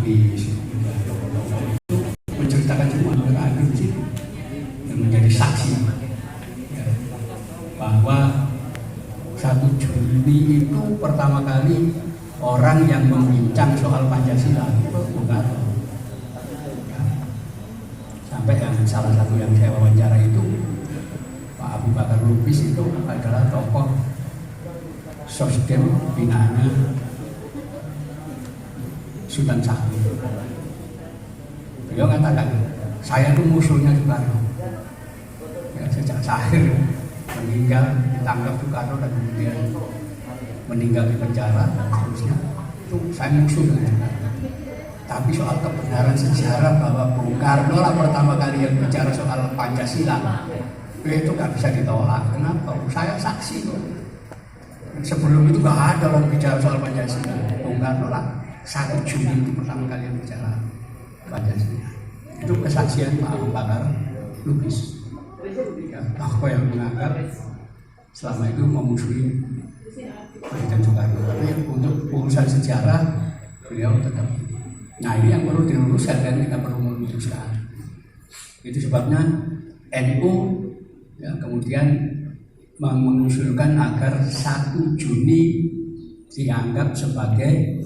Lubis, tokoh-tokoh itu menceritakan semua mereka ada di situ dan menjadi saksi ya, bahwa 1 Juni itu pertama kali orang yang membincang soal Pancasila itu Bung Karno. Ya. Sampai yang salah satu yang saya wawancara itu Pak Abu Bakar Lubis itu adalah tokoh Sosdem binaannya Sultan Syahrir. Beliau katakan, saya itu musuhnya Soekarno. Ya, sejak Syahrir meninggal, ditangkap Soekarno dan kemudian meninggal di penjara dan seterusnya, itu saya musuh dengan Soekarno. Tapi soal kebenaran sejarah bahwa Bung Karno lah pertama kali yang bicara soal Pancasila, itu nggak bisa ditolak. Kenapa? Saya saksi kok. Sebelum itu nggak ada orang bicara soal Pancasila. Bung Karno lah 1 Juni itu pertama kali yang bicara Pancasila. Itu kesaksian Pak Abu Bakar Lubis. Ya, tokoh yang menganggap selama itu memusuhi Presiden Soekarno. Tapi untuk urusan sejarah beliau tetap. Nah ini yang perlu diluruskan dan kita perlu memutuskan. Itu sebabnya NU ya, kemudian mengusulkan agar 1 Juni dianggap sebagai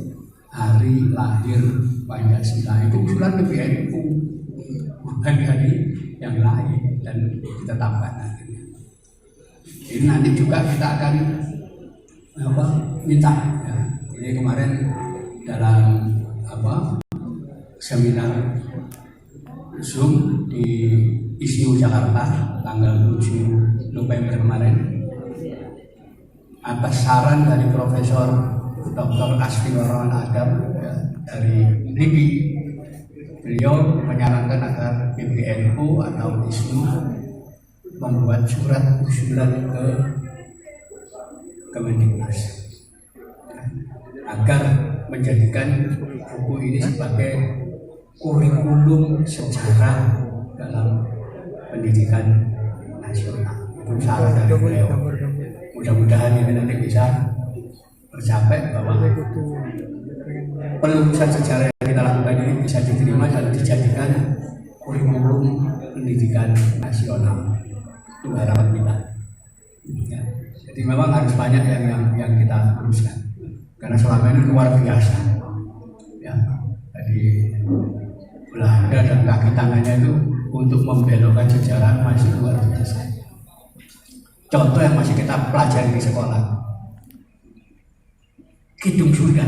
hari lahir Pancasila. Itu usulan PBNU, bukan dari yang lain, dan ditetapkan akhirnya. Ini nanti juga kita akan minta ya. Ini kemarin dalam seminar Zoom di ISIU Jakarta tanggal 7 November kemarin, atas saran dari Profesor Dr. Asfi Warawan Adam ya, dari LIPI, beliau menyarankan agar PBNU atau ISIU membuat surat usulan ke Kemendikbud agar menjadikan buku ini sebagai kurikulum sejarah dalam pendidikan nasional. Itu saran dari beliau. Mudah-mudahan ini nanti bisa tercapai bahwa penelusuran sejarah yang kita lakukan ini bisa diterima dan dijadikan kurikulum pendidikan nasional. Itu harapan kita. Ya. Jadi memang harus banyak yang kita luruskan karena selama ini luar biasa. Ya. Jadi Belanda dan kaki tangannya itu untuk membelokkan sejarah masih luar biasa. Contoh yang masih kita pelajari di sekolah, Kidung Surya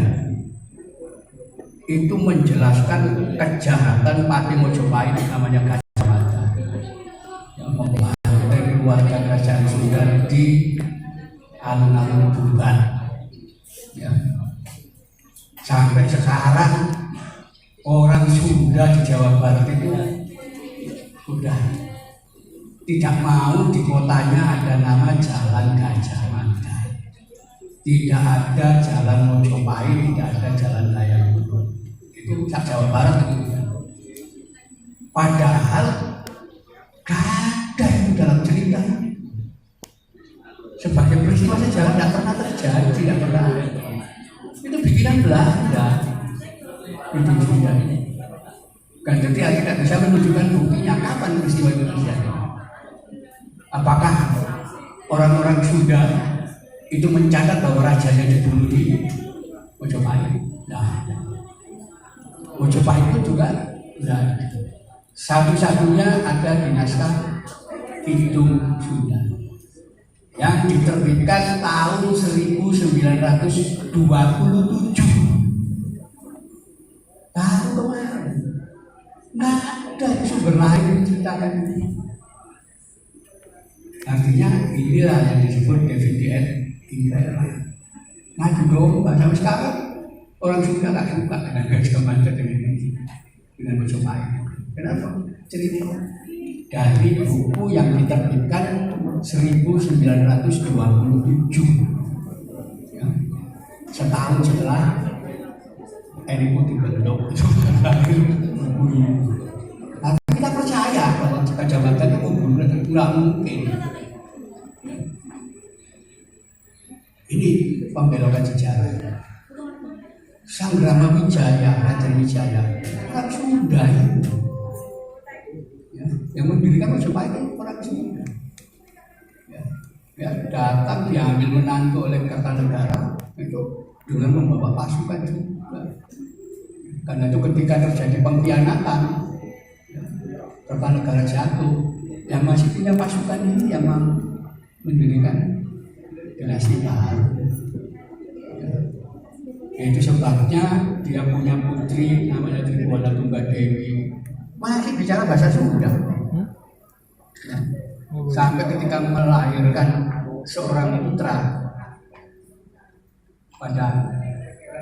itu menjelaskan kejahatan Pati Mojopahit namanya Gajah Mada yang membantai keluarga kerajaan Sunda di alun-alun Tuban. Ya. Sampai sekarang orang Sunda di Jawa Barat itu sudah tidak mau di kotanya ada nama Jalan Gajah Mada. Tidak ada Jalan Mojopahit, tidak ada Jalan Layang Gunung. Itu Jawa Barat itu. Padahal ada itu dalam cerita. Sebagai peristiwa sejarah tidak pernah terjadi, tidak pernah ada. Itu bikinan Belanda. Itu sudah. Kan jadi tidak bisa menunjukkan buktinya kapan peristiwa itu terjadi. Apakah orang-orang Sunda itu mencatat bahwa rajanya dibunuh di Mojopahit? Nah, Mojopahit itu juga nah, satu-satunya ada di naskah Kidung Sunda yang diterbitkan tahun 1927. Tahun kemarin nggak ada sumber lain yang menceritakan ini. Artinya inilah yang disebut DVDN Impera. Maju domba sampai sekarang orang Sunda nggak suka dengan Gajah Mada dengan Mojopahit. Kenapa? Cerita dari buku yang diterbitkan 1927, ya. Setahun setelah NU dibentuk. Tapi kita percaya bahwa Gajah Mada itu nggak mungkin. Ini pembelokan sejarah. Sang Rama Wijaya, Raja Wijaya, orang Sunda itu. Ya, yang mendirikan Majapahit itu orang Sunda. Ya, datang diambil menantu oleh Kertanegara itu dengan membawa pasukan juga. Karena itu ketika terjadi pengkhianatan, ya, Kertanegara jatuh, yang masih punya pasukan ini yang mendirikan dinasti baru. Ya, itu sebabnya dia punya putri namanya Tribhuwana Tunggadewi, masih bicara bahasa Sunda. Ya. Sampai ketika melahirkan seorang putra pada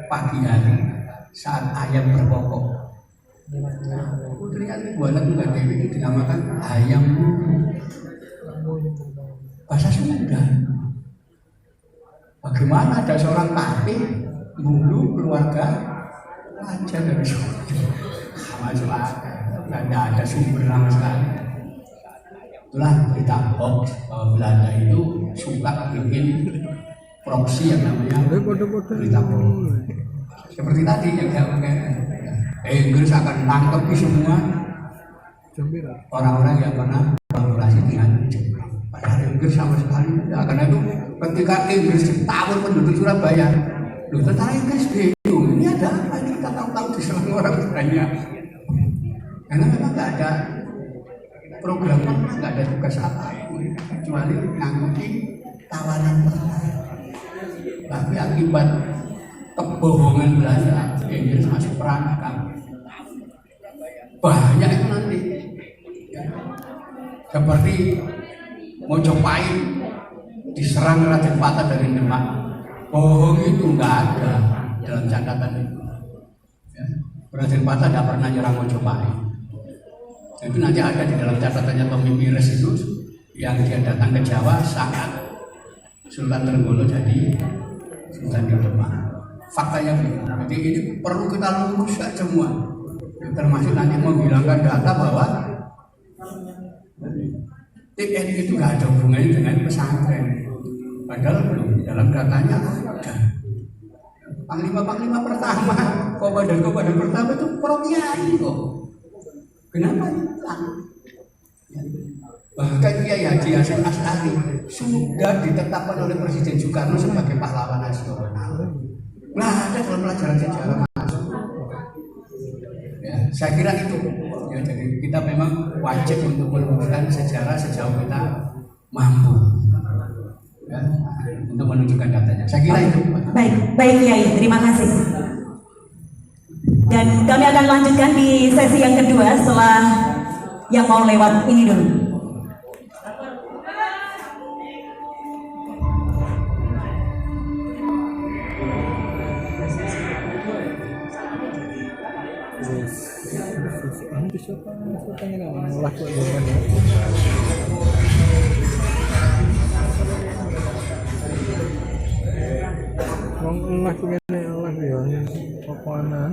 pagi hari saat ayam berkokok, putrinya Tribhuwana Tunggadewi itu dinamakan Hayam bahasa Sunda. Bagaimana ada seorang patih dulu keluarga raja dari Sunda? Masuk akal, tidak ada sumber sama sekali. Itulah berita hoax bahwa Belanda itu suka bikin proksi yang namanya berita bohong. Seperti tadi yang saya katakan, Inggris akan tangkap semua orang-orang yang pernah kolaborasi dengan Jepang. Padahal Inggris sama sekali tidak. Karena itu ketika Inggris ditawar penduduk Surabaya, loh tentara Inggris bingung, ini ada apa? Ini kita tahu-tahu diserang orang banyak. Karena memang nggak ada program, nggak ada tugas apa kecuali ngangkuti tawanan perang. Tapi akibat kebohongan Belanda, Inggris masuk perangkap. Banyak itu nanti. Seperti Mojopahit diserang Raden Patah dari Demak. Bohong itu nggak ada dalam catatan itu. Raden Patah tidak pernah nyerang Mojopahit. Itu nanti ada di dalam catatannya Tommy Pires itu yang dia datang ke Jawa saat Sultan Trenggono jadi Sultan di Demak. Faktanya begitu. Jadi ini perlu kita luruskan semua. Termasuk nanti menghilangkan data bahwa TNI itu nggak ada hubungannya dengan pesantren. Padahal belum dalam datanya ada. Panglima pertama, komandan pertama itu Pro Kiai kok. Kenapa hilang? Bahkan Kiai Haji Hasyim Asy'ari sudah ditetapkan oleh Presiden Soekarno sebagai pahlawan nasional. Nah, ada dalam pelajaran sejarah masuk. Ya, saya kira itu. Ya, jadi kita memang wajib untuk meluruskan sejarah sejauh kita mampu. Ya, untuk menunjukkan datanya. Saya kira itu. Baik Kiai, terima kasih. Dan kami akan lanjutkan di sesi yang kedua setelah yang mau lewat ini dulu. Allah kene Allah ya papanan.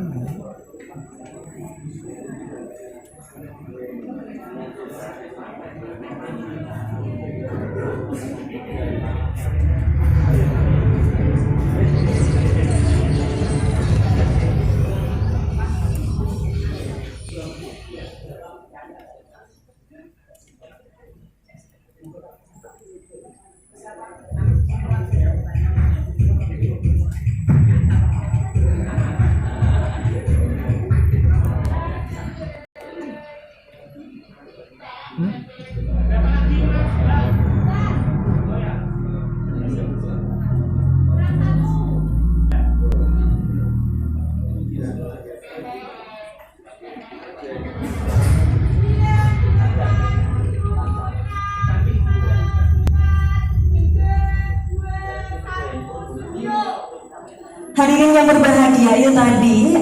Hadirin yang berbahagia, itu tadi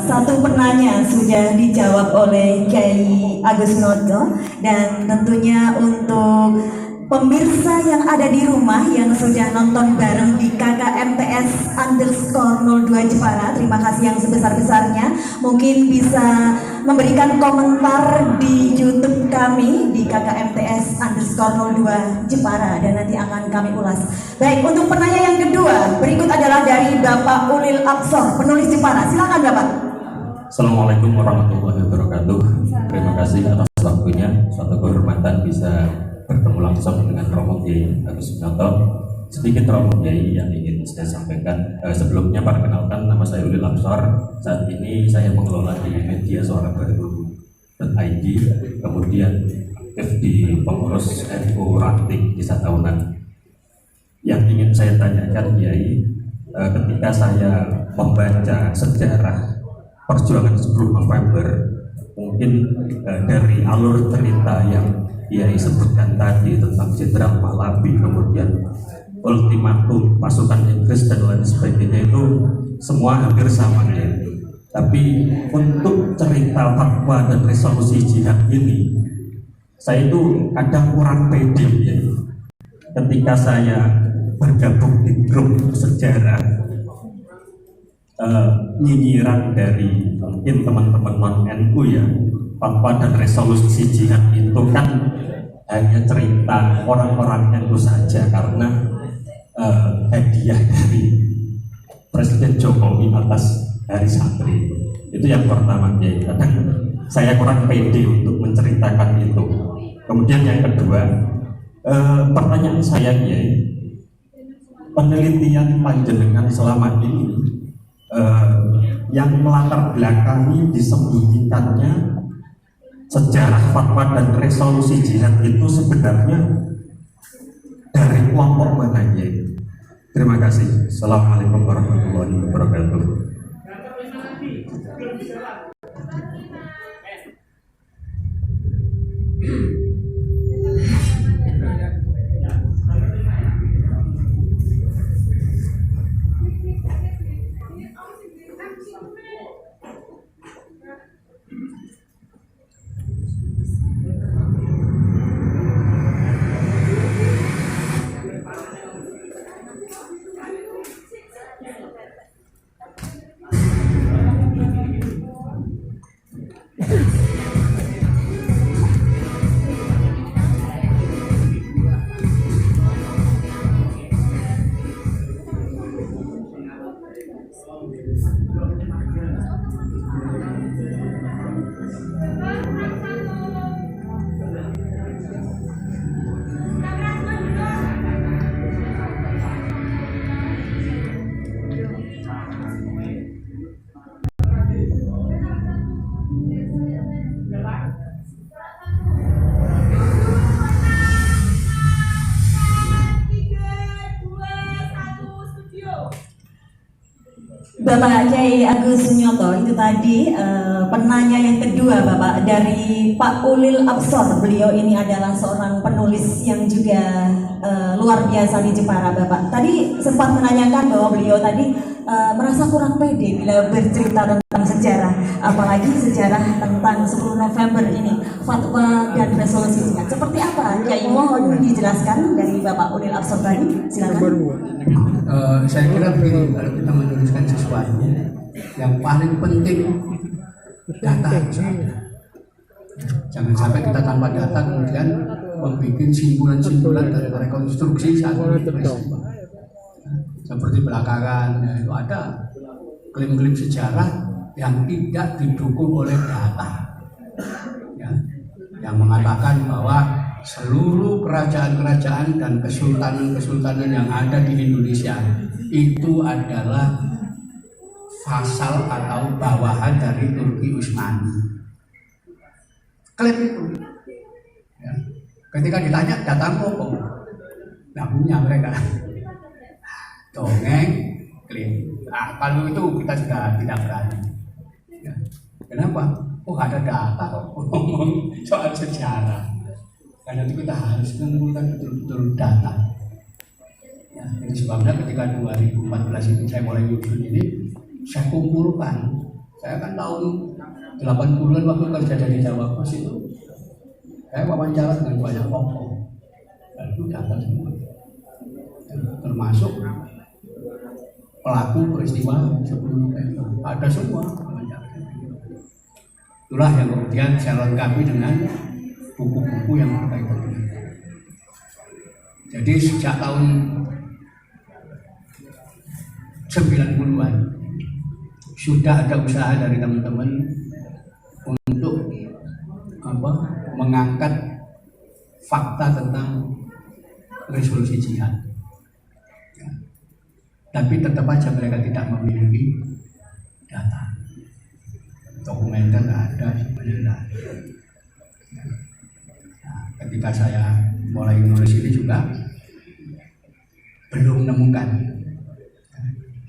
satu penanya sudah dijawab oleh Kiai Agus Noto, dan tentunya untuk pemirsa yang ada di rumah yang sudah nonton bareng di KKMTS_02 Jepara, terima kasih yang sebesar-besarnya. Mungkin bisa memberikan komentar di YouTube kami di KKMTS_02 Jepara dan nanti akan kami ulas. Baik, untuk penanya yang kedua, berikut adalah dari Bapak Ulil Absor, penulis Jepara. Silakan Bapak. Assalamualaikum warahmatullahi wabarakatuh. Terima kasih atas waktunya. Suatu kehormatan bisa bertemu langsung dengan Romo Kiai Agus Sunyoto. Sedikit Romo Kiai yang ingin saya sampaikan. Sebelumnya perkenalkan, nama saya Ulil Absor. Saat ini saya mengelola di media Suara Baru.id, kemudian aktif di pengurus NU Ranting Desa Tahunan. Yang ingin saya tanyakan Kiai, ketika saya membaca sejarah perjuangan 10 November, mungkin dari alur cerita yang Kiai sebutkan tadi tentang Jenderal Pahlavi, kemudian ultimatum pasukan Inggris dan lain sebagainya, itu semua hampir sama ya. Tapi untuk cerita fatwa dan resolusi jihad ini, saya itu kadang kurang pede ya. Ketika saya bergabung di grup sejarah, nyinyiran dari mungkin teman-teman non-NU ya, fatwa dan resolusi jihad itu kan hanya cerita orang-orang NU saja, karena hadiah dari Presiden Jokowi atas Hari Santri. Itu yang pertama ya. Kadang saya kurang pede untuk menceritakan itu. Kemudian yang kedua, pertanyaan saya ya, penelitian panjenengan selama ini yang melatar belakangi disembunyikannya sejarah fatwa dan resolusi jihad itu sebenarnya dari kelompok mana ya? Terima kasih. Assalamualaikum warahmatullahi wabarakatuh. Bapak Kiai Agus Sunyoto, itu tadi penanya yang kedua Bapak dari Pak Ulil Absor. Beliau ini adalah seorang penulis yang juga luar biasa di Jepara Bapak. Tadi sempat menanyakan bahwa beliau tadi merasa kurang pede bila bercerita tentang sejarah, apalagi sejarah tentang 10 November ini, fatwa dan resolusi jihad. Seperti apa? Kiai, mohon dijelaskan dari Bapak Ulil Absor tadi. Silakan. Saya kira begini, kalau kita menuliskan sesuatu, yang paling penting data harus ada. Jangan sampai kita tanpa data kemudian membuat simpulan-simpulan dan rekonstruksi satu peristiwa. Seperti belakangan ya, itu ada klaim-klaim sejarah yang tidak didukung oleh data, ya, yang mengatakan bahwa seluruh kerajaan-kerajaan dan kesultanan-kesultanan yang ada di Indonesia itu adalah vasal atau bawahan dari Turki Utsmani. Klaim itu. Ya. Ketika ditanya data apa? Nggak punya mereka. Dongeng, klaim. Kalau itu kita sudah tidak berani. Ya. Kenapa? Oh, ada data ngomong soal sejarah. Karena itu kita harus mengumpulkan betul-betul data. Ya, ini sebabnya ketika 2014 itu saya mulai nyusun ini, saya kumpulkan. Saya kan tahun 80-an waktu kerja dari Jawa Pos itu, saya wawancara dengan banyak tokoh. dan itu data semua, termasuk pelaku peristiwa 10 November, ada semua. Itulah yang kemudian saya lengkapi dengan buku-buku yang berkaitan dengan. Jadi sejak tahun 90-an sudah ada usaha dari teman-teman untuk mengangkat fakta tentang resolusi jihad. Tapi tetap aja mereka tidak memiliki data. Dokumenter ada, sebenarnya tidak ada. Nah, ketika saya mulai menulis ini juga belum menemukan.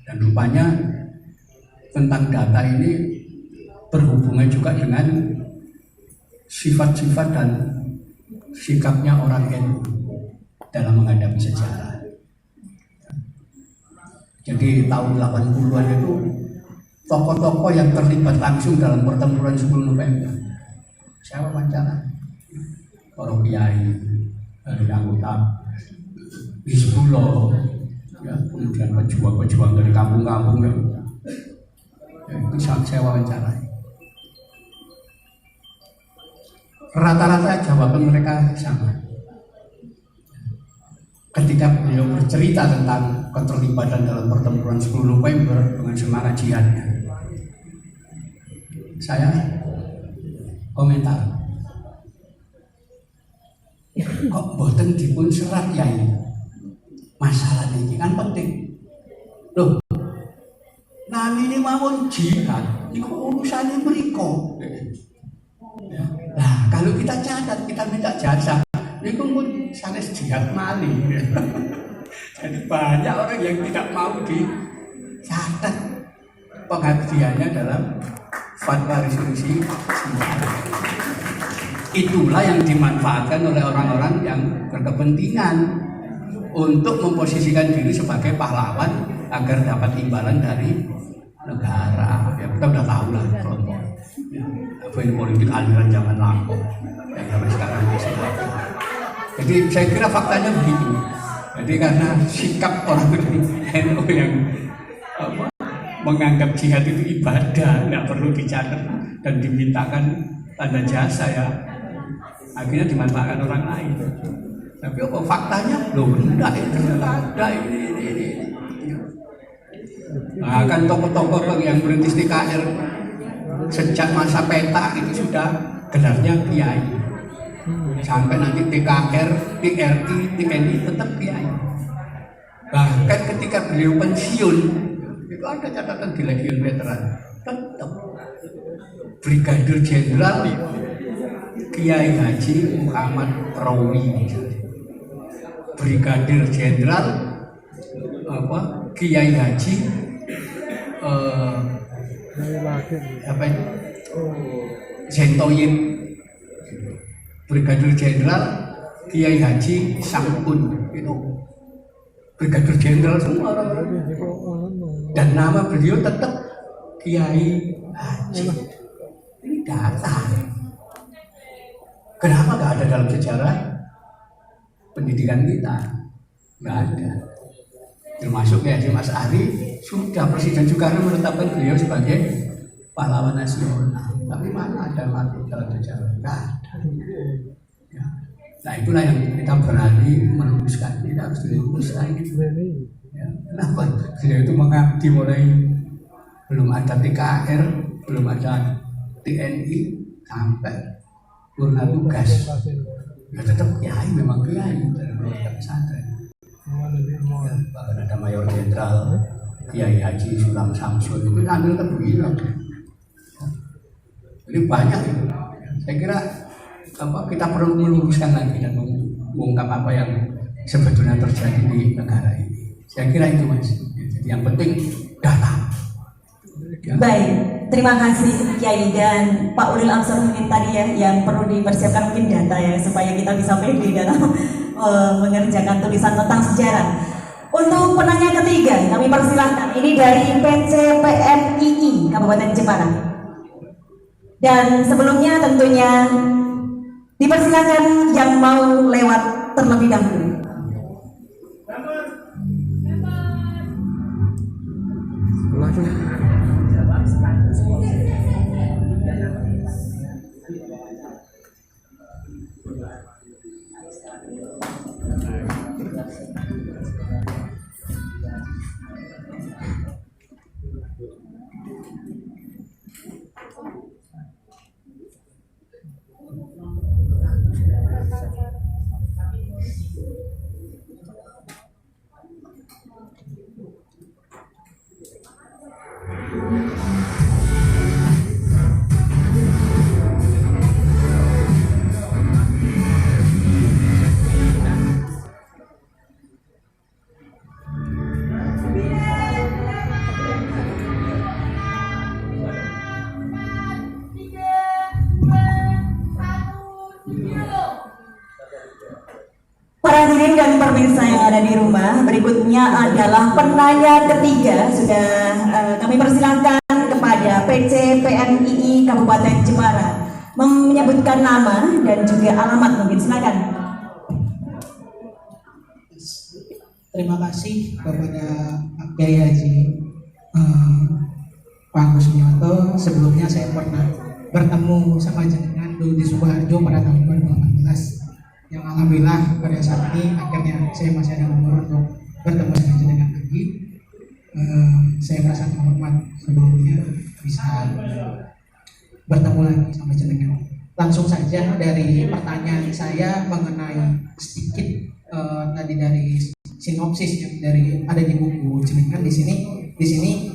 Dan rupanya tentang data ini berhubungan juga dengan sifat-sifat dan sikapnya orang NU dalam menghadapi sejarah. Jadi tahun 80-an itu tokoh-tokoh yang terlibat langsung dalam pertempuran 10 November. Saya wawancara para kiai dari anggota Hizbullah, ya, kemudian pejuang-pejuang dari kampung-kampung ya, itu saya wawancara. Rata-rata jawaban mereka sama. Ketika beliau bercerita tentang keterlibatan dalam pertempuran 10 November dengan semangat jihadnya, saya komentar, kok boten dipun serat ya ini? Masalah ini kan penting. Loh, nah ini mawon jihad, itu urusannya beriko. Nah, kalau kita catat, kita minta jasa, ini pun sanes jihad maling. Jadi banyak orang yang tidak mau dicatat pengabdiannya dalam fatwa resolusi jihad. Itulah yang dimanfaatkan oleh orang-orang yang berkepentingan untuk memposisikan diri sebagai pahlawan agar dapat imbalan dari negara. Ya, kita udah tahu lah kelompok. Ya, politik aliran zaman lampau yang sampai sekarang masih ada. Jadi saya kira faktanya begitu. Jadi karena sikap orang dari NU yang menganggap jihad itu ibadah, nggak perlu dicatat dan dimintakan tanda jasa ya, akhirnya dimanfaatkan orang lain. Tapi apa faktanya? Loh, enggak, itu ada ini. Nah, kan tokoh-tokoh yang merintis TKR sejak masa peta itu sudah gelarnya kiai. Sampai nanti TKR, TRI, TNI tetap kiai. Bahkan ketika beliau pensiun, itu ada catatan di Legion Veteran, tetap Brigadir Jenderal Kiai Haji Muhammad Rawi, Brigadir Jenderal Kiai Haji Zentoyin, Brigadir Jenderal Kiai Haji Sangkun, itu Brigadir Jenderal semua orang. Dan nama beliau tetap Kiai Haji. Ini data. Kenapa nggak ada dalam sejarah pendidikan kita? Nggak ada. Termasuk ya Mas Ari, sudah Presiden Soekarno menetapkan beliau sebagai pahlawan nasional. Tapi mana ada dalam sejarah? Nggak ada. Ya. Nah itulah yang kita berani merumuskan. Kita harus dirumuskan. Ya. Kenapa? Beliau itu mengabdi mulai belum ada TKR, belum ada TNI, sampai purna tugas. Ya tetap kiai, memang kiai dalam keluarga pesantren. Ya, bahkan ada Mayor Jenderal Kiai Haji Sulam Samsul itu ambil keduiran. Jadi banyak itu. Saya kira kita perlu meluruskan lagi dan mengungkap apa yang sebetulnya terjadi di negara ini. Saya kira itu Mas. Jadi yang penting data. Ya. Baik, terima kasih Kiai dan Pak Ulil Absor, mungkin tadi ya yang perlu dipersiapkan mungkin data ya supaya kita bisa pede dalam mengerjakan tulisan tentang sejarah. Untuk penanya ketiga kami persilahkan, ini dari PCPMII Kabupaten Jepara. Dan sebelumnya tentunya dipersilakan yang mau lewat terlebih dahulu. langsung. Para hadirin dan pemirsa yang ada di rumah, berikutnya adalah penanya ketiga. Sudah kami persilakan kepada PC PMII Kabupaten Jepara menyebutkan nama dan juga alamat, mungkin silakan. Terima kasih kepada Pak Kiai Haji Pak Agus Sumiyoto. Sebelumnya saya pernah bertemu sama jenengan dulu di Sukoharjo pada tahun 2018. Yang alhamdulillah pada saat ini akhirnya saya masih ada umur untuk bertemu dengan jenengan lagi. Saya merasa terhormat sebelumnya bisa bertemu lagi sama jenengan. Langsung saja dari pertanyaan saya mengenai sedikit tadi dari sinopsis yang dari ada di buku jenengan di sini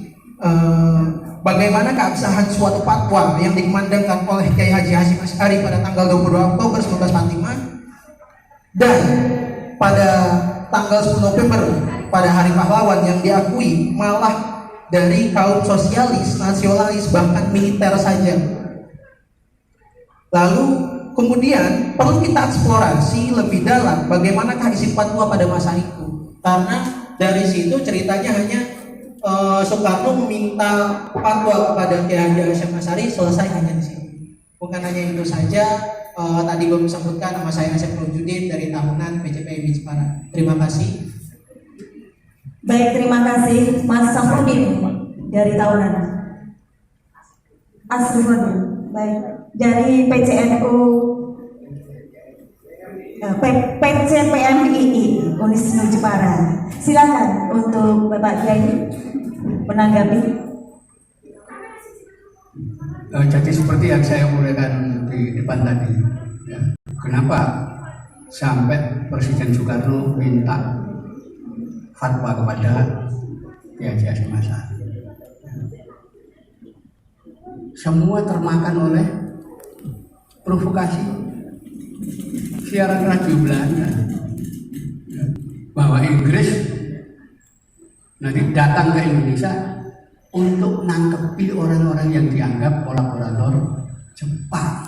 bagaimana keabsahan suatu fatwa yang dikumandangkan oleh Kiai Haji Hasyim Asy'ari pada tanggal 22 Oktober 1945 dan pada tanggal 10 November pada Hari Pahlawan yang diakui malah dari kaum sosialis, nasionalis, bahkan militer saja. Lalu kemudian perlu kita eksplorasi lebih dalam bagaimanakah isi fatwa pada masa itu, karena dari situ ceritanya hanya Soekarno meminta fatwa kepada Kiai Haji Hasyim Asy'ari, selesai hanya di situ. Bukan hanya itu saja, tadi belum disebutkan nama saya Asep Nurjudin dari tahunan PCPMI Jepara. Terima kasih. Baik, terima kasih Mas Safrudin dari tahunan. Asrufudin, baik, dari PCNU PCPMII Unisnu Jepara. Silakan untuk Bapak Kiai menanggapi. Jadi seperti yang saya uraikan di depan tadi, ya, kenapa sampai Presiden Soekarno minta fatwa kepada Kiai Haji Hasyim Asy'ari. Semua termakan oleh provokasi siaran radio Belanda, ya, bahwa Inggris nanti datang ke Indonesia untuk nangkepi orang-orang yang dianggap kolaborator Jepang.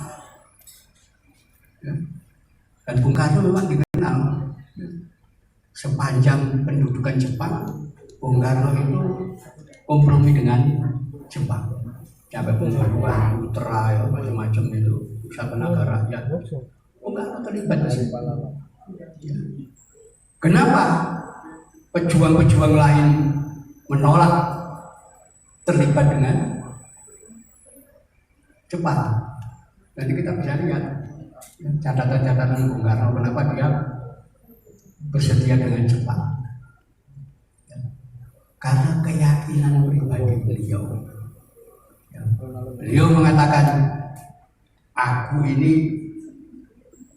Ya. Dan Bung Karno memang dikenal, ya, sepanjang pendudukan Jepang, Bung Karno itu kompromi dengan Jepang. Sampai pembunuhan Putra, ya, macam-macam itu, usaha tenaga rakyat. Bung Karno terlibat di situ. Ya. Kenapa pejuang-pejuang lain menolak terlibat dengan Jepang? Nanti kita bisa lihat catatan-catatan Bung Karno kenapa dia bersedia dengan Jepang. Karena keyakinan pribadi beliau. Beliau mengatakan, aku ini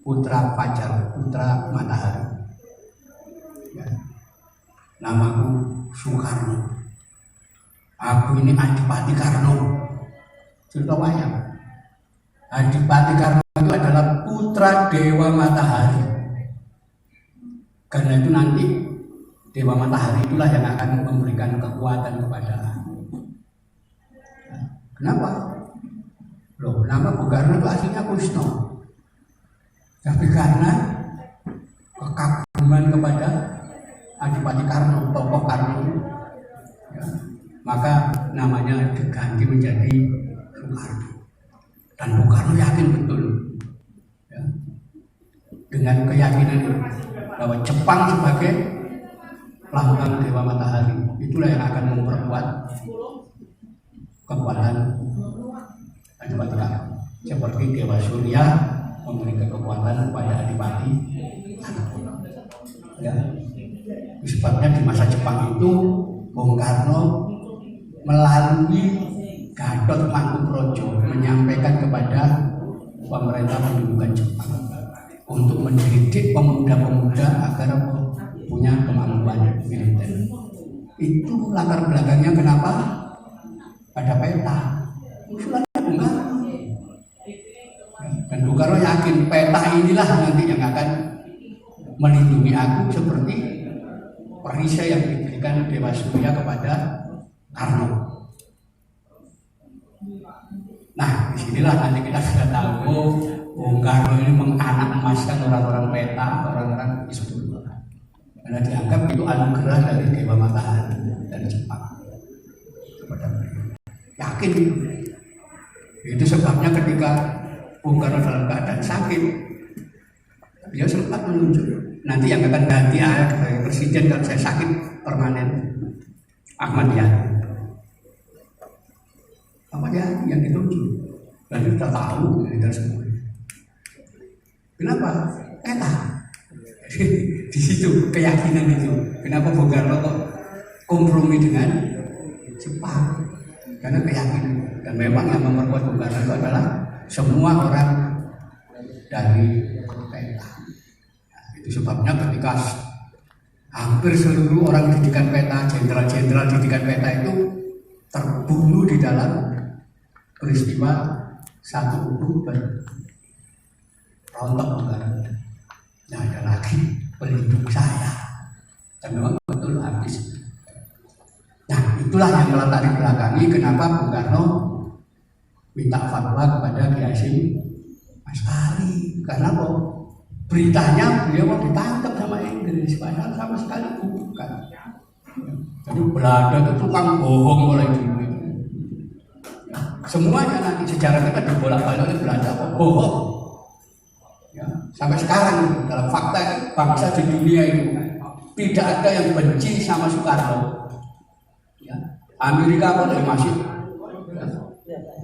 putra fajar, putra matahari. Namaku Soekarno. Aku ini Adipati Karno. Cerita wayang. Adipati Karno itu adalah putra Dewa Matahari. Karena itu nanti Dewa Matahari itulah yang akan memberikan kekuatan kepada aku. Kenapa? Loh, nama Bung Karno itu aslinya Kusno. Tapi karena kekaguman kepada Adipati Karno, tokoh Karno, ya, maka namanya diganti menjadi Soekarno. Dan Bung Karno yakin betul, ya, dengan keyakinan bahwa Jepang sebagai lambang Dewa Matahari itulah yang akan memperkuat kekuatan Adipati Karno. Seperti Dewa Surya memberikan kekuatan kepada Adipati Karno. Ya. Sebabnya di masa Jepang itu Bung Karno melalui Gatot Mangkuprojo menyampaikan kepada pemerintah pendudukan Jepang untuk mendidik pemuda-pemuda agar punya kemampuan militer. Itu latar belakangnya kenapa ada peta. Usulannya Bung Karno. Dan Bung Karno yakin peta inilah nanti yang akan melindungi aku seperti perisai yang diberikan Dewa Surya kepada Karno. Nah, disinilah nanti kita sudah tahu Bung Karno ini menganak emaskan orang-orang peta, orang-orang Hizbullah. Karena dianggap itu anugerah dari Dewa Matahari dari Jepang kepada mereka. Yakin itu. Itu sebabnya ketika Bung Karno dalam keadaan sakit, dia sempat menunjuk nanti yang akan ganti sebagai presiden kalau saya sakit permanen, Ahmad Yani. Ahmad Yani yang ditunjuk, dan dia sudah tahu dari semua. Kenapa? Di situ keyakinan itu. Kenapa Bung Karno kok kompromi dengan Jepang? Karena keyakinan. Dan memang yang memperkuat Bung Karno itu adalah semua orang dari peta. Nah, itu sebabnya ketika hampir seluruh orang didikan peta, jenderal-jenderal didikan peta itu terbunuh di dalam peristiwa 1 Oktober. Rontok Bung Karno. Nah, ada lagi pelindung saya. Dan memang betul habis. Nah, itulah yang melatar belakangi kenapa Bung Karno minta fatwa kepada Kiai Hasyim Asy'ari. Karena kok beritanya beliau mau ditangkap sama Inggris, padahal sama sekali bukan. Jadi Belanda itu tukang bohong mulai dulu. Semuanya nanti sejarah kita dibolak-balik oleh Belanda kok bohong. Ya, sampai sekarang dalam fakta bangsa di dunia itu tidak ada yang benci sama Soekarno. Ya, Amerika pun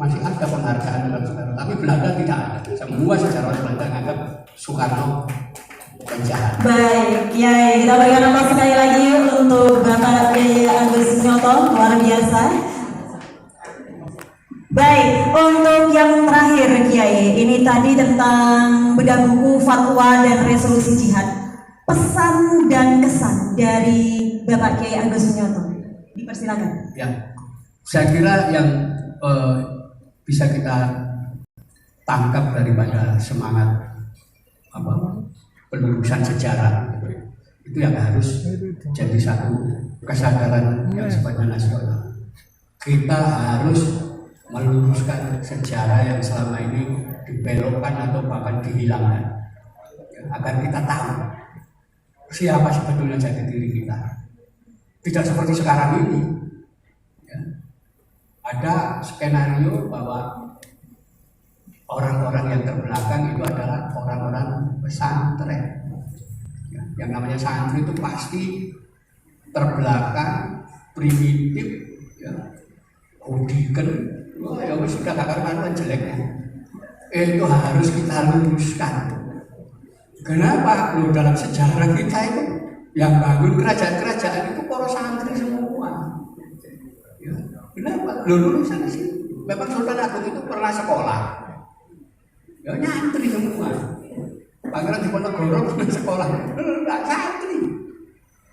masih ada penghargaan dalam Soekarno, tapi Belanda tidak ada. Semua sejarawan Belanda menganggap Soekarno penjahat. Baik, ya kita berikan aplaus sekali lagi untuk Bapak Kiai Agus Sunyoto, luar biasa. Baik, untuk yang terakhir Kiai, ini tadi tentang bedah buku fatwa dan resolusi jihad. Pesan dan kesan dari Bapak Kiai Agus Sunyoto, dipersilakan. Ya, saya kira yang bisa kita tangkap daripada semangat penelusuran sejarah itu yang harus jadi satu kesadaran yang sifatnya nasional. Kita harus meluruskan sejarah yang selama ini dibelokkan atau bahkan dihilangkan, ya, agar kita tahu siapa sebetulnya jati diri kita. Tidak seperti sekarang ini, ya. Ada skenario bahwa orang-orang yang terbelakang itu adalah orang-orang pesantren. Ya, yang namanya santri itu pasti terbelakang, primitif, ya, hooligan. Ya sudah kakak-kakak jeleknya. Itu harus kita luruskan. Kenapa? Loh, dalam sejarah kita itu yang bangun kerajaan-kerajaan itu para santri semua. Ya, kenapa? Loh, lulusan sih. Memang Sultan Agung itu pernah sekolah. Ya nyantri semua. Pangeran Diponegoro pernah sekolah. Enggak santri.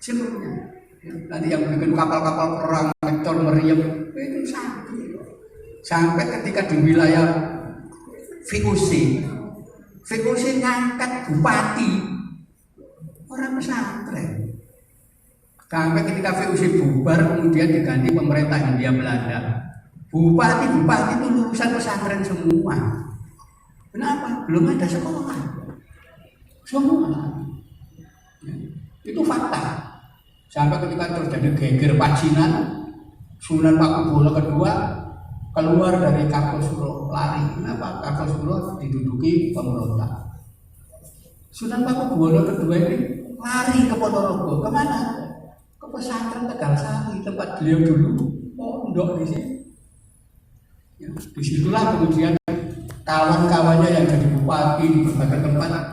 Seluruhnya. Ya, nanti yang bikin kapal-kapal perang Victor Meriam itu santri. Sampai ketika di wilayah VOC ngangkat bupati orang pesantren. Sampai ketika VOC bubar kemudian diganti pemerintah Hindia Belanda. Bupati itu lulusan pesantren semua. Kenapa? Belum ada sekolah. Semua. Itu fakta. Sampai ketika terjadi geger Pacinan, Sunan Pakubuwono II keluar dari Kartosuro, lari. Kenapa? Kartosuro diduduki pemberontak. Sunan Pakubuwono II ini lari ke Ponorogo. Kemana? Ke pesantren Tegal Sari, tempat beliau dulu pondok di sini. Ya, disitulah kemudian kawan-kawannya yang jadi bupati di berbagai tempat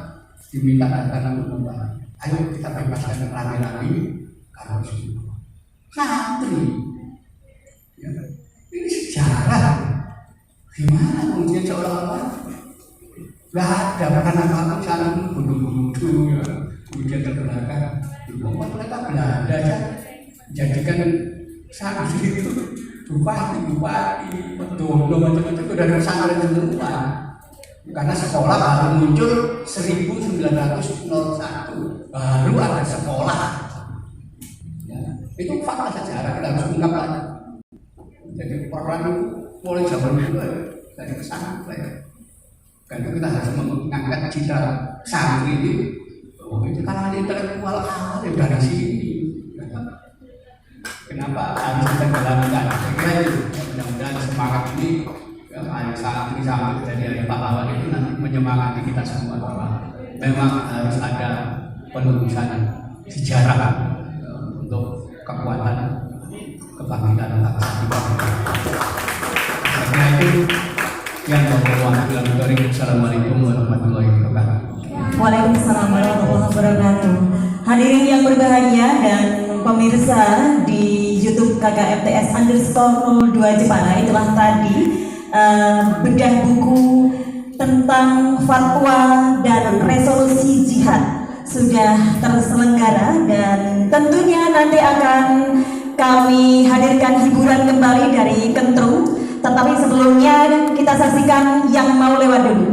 diminta datang untuk membahas. Ayo kita bebaskan rame-rame kalau santri. Ya, ini sejarah. Gimana kemudian seolah-olah nggak ada anak-anak sana bodoh-bodoh ya, kemudian terbelakang. Mereka Belanda aja jadikan santri itu bupati, pedono macam-macam itu dari pesantren semua. Karena sekolah baru muncul 1901, baru ada sekolah. Ya, itu fakta sejarah kita harus ungkapkan. Jadi perang mulai zaman dulu dari pesantren. Karena kita harus mengangkat citra santri ini. Oh, itu kalangan intelektual awal dari sini. Kenapa harus kita jalankan? Saya kira itu mudah-mudahan semangat ini ada santri-santri dari ada pahlawan itu nanti menyemangati kita semua bahwa memang harus ada penerusan sejarah untuk kekuatan kebangkitan bangsa kita. Saya kira itu yang Assalamualaikum warahmatullahi wabarakatuh. Waalaikumsalam warahmatullahi wabarakatuh. Hadirin yang berbahagia dan pemirsa di YouTube KKFTS_02 Jepara, itulah tadi bedah buku tentang fatwa dan resolusi jihad sudah terselenggara, dan tentunya nanti akan kami hadirkan hiburan kembali dari Kentrung. Tetapi sebelumnya kita saksikan yang mau lewat dulu.